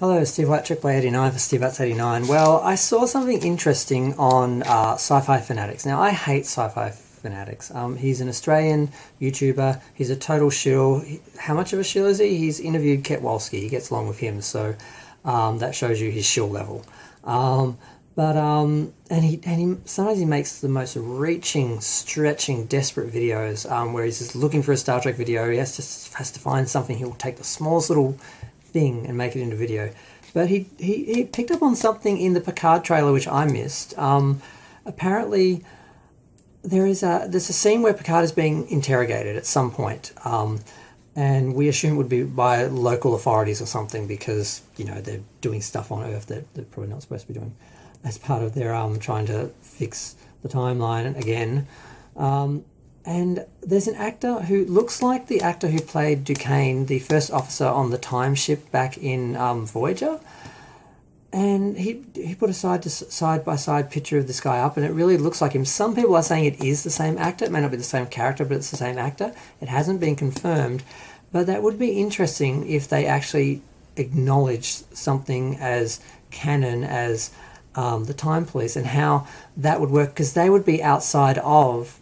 Hello, Steve White, AAA89 for SteveWhite89. Well, I saw something interesting on Sci-Fi Fanatics. Now, I hate Sci-Fi Fanatics. He's an Australian YouTuber. He's a total shill. How much of a shill is he? He's interviewed Ketwolski. He gets along with him, so that shows you his shill level. And he sometimes he makes the most reaching, stretching, desperate videos where he's just looking for a Star Trek video. He has to find something. He'll take the smallest little thing and make it into video. But he picked up on something in the Picard trailer which I missed. Apparently there's a scene where Picard is being interrogated at some point, and we assume it would be by local authorities or something because, you know, they're doing stuff on Earth that they're probably not supposed to be doing as part of their trying to fix the timeline again. And there's an actor who looks like the actor who played Duquesne, the first officer on the time ship back in Voyager. And he put a side-by-side picture of this guy up, and it really looks like him. Some people are saying it is the same actor. It may not be the same character, but it's the same actor. It hasn't been confirmed. But that would be interesting if they actually acknowledged something as canon as the Time Police and how that would work, because they would be outside of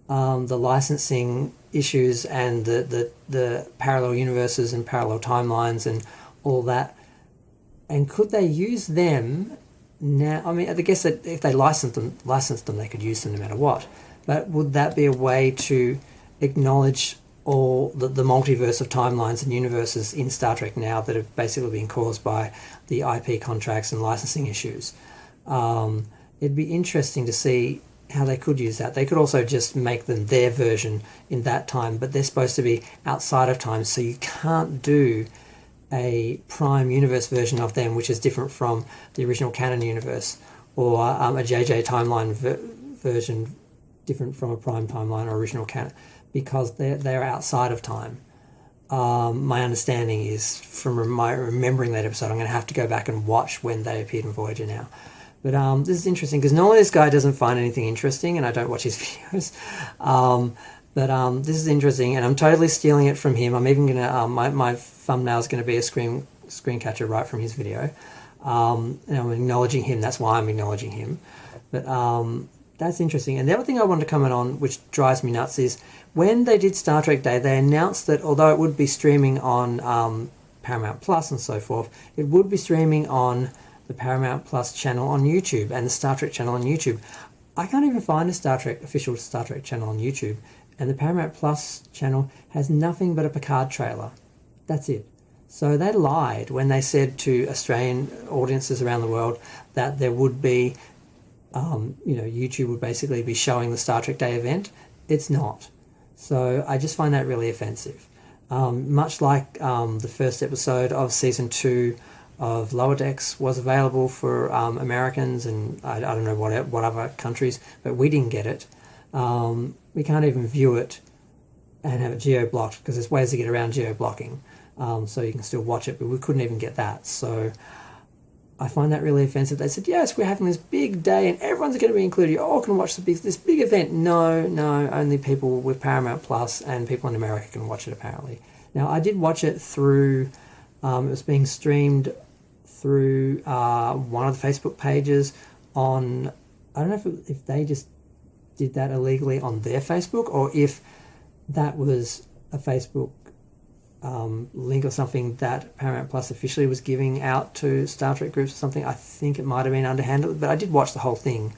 the licensing issues and the parallel universes and parallel timelines and all that. And could they use them now? I mean, I guess that if they licensed them, they could use them no matter what. But would that be a way to acknowledge all the multiverse of timelines and universes in Star Trek now that have basically been caused by the IP contracts and licensing issues? It'd be interesting to see how they could use that. They could also just make them their version in that time, but they're supposed to be outside of time, so you can't do a Prime Universe version of them which is different from the original canon universe, or a JJ timeline version different from a Prime timeline or original canon, because they're outside of time. My understanding is, from my remembering that episode, I'm going to have to go back and watch when they appeared in Voyager now. But this is interesting, because normally this guy doesn't find anything interesting, and I don't watch his videos. But this is interesting, and I'm totally stealing it from him. I'm even going to, my thumbnail is going to be a screen catcher right from his video. And I'm acknowledging him. That's why I'm acknowledging him. But that's interesting. And the other thing I wanted to comment on, which drives me nuts, is when they did Star Trek Day, they announced that although it would be streaming on Paramount Plus and so forth, it would be streaming on the Paramount Plus channel on YouTube and the Star Trek channel on YouTube. I can't even find a official Star Trek channel on YouTube, and the Paramount Plus channel has nothing but a Picard trailer. That's it. So they lied when they said to Australian audiences around the world that there would be, YouTube would basically be showing the Star Trek Day event. It's not. So I just find that really offensive. Much like the first episode of Season 2 of Lower Decks was available for Americans and I don't know what other countries, but we didn't get it. We can't even view it and have it geo-blocked, because there's ways to get around geo-blocking, so you can still watch it, but we couldn't even get that. So I find that really offensive. They said, yes, we're having this big day and everyone's going to be included. You all can watch this big event. No, only people with Paramount Plus and people in America can watch it, apparently. Now, I did watch it through, it was being streamed through one of the Facebook pages on, I don't know if they just did that illegally on their Facebook, or if that was a Facebook link or something that Paramount Plus officially was giving out to Star Trek groups or something. I think it might have been underhanded, but I did watch the whole thing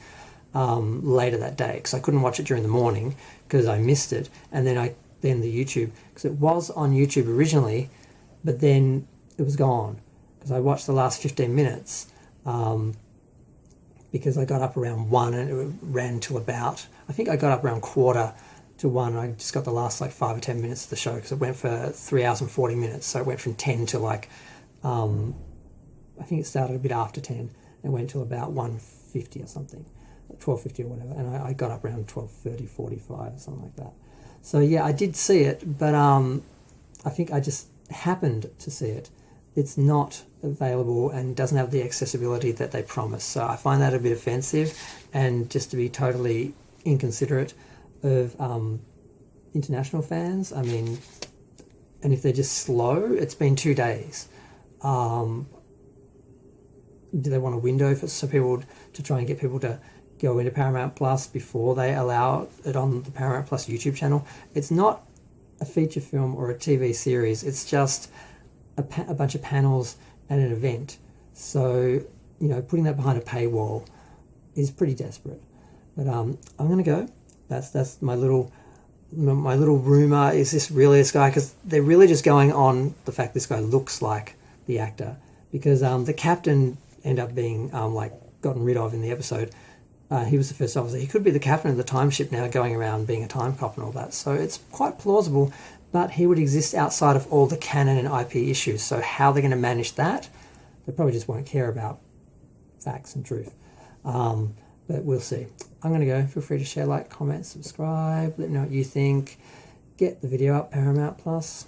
later that day, because I couldn't watch it during the morning because I missed it, and then the YouTube, because it was on YouTube originally, but then it was gone, because I watched the last 15 minutes because I got up around 1 and it ran till about, I think I got up around 1:45 to 1. I just got the last 5 or 10 minutes of the show, because it went for 3 hours and 40 minutes. So it went from 10 to I think it started a bit after 10 and went till about 1:50 or something, 12:50 or whatever. And I got up around 12:30, 45 or something like that. So yeah, I did see it, but I think I just happened to see it. It's not available and doesn't have the accessibility that they promise. So I find that a bit offensive, and just to be totally inconsiderate of international fans. I mean, and if they're just slow, it's been 2 days. Do they want a window so people to try and get people to go into Paramount Plus before they allow it on the Paramount Plus YouTube channel? It's not a feature film or a TV series. It's just a bunch of panels and an event. So, you know, putting that behind a paywall is pretty desperate. But I'm going to go. That's my little rumor. Is this really this guy? Because they're really just going on the fact this guy looks like the actor. Because the captain ended up being gotten rid of in the episode. He was the first officer. He could be the captain of the time ship now, going around being a time cop and all that. So it's quite plausible, but he would exist outside of all the canon and IP issues. So how they're going to manage that, they probably just won't care about facts and truth. But we'll see. I'm going to go. Feel free to share, like, comment, subscribe. Let me know what you think. Get the video up, Paramount Plus.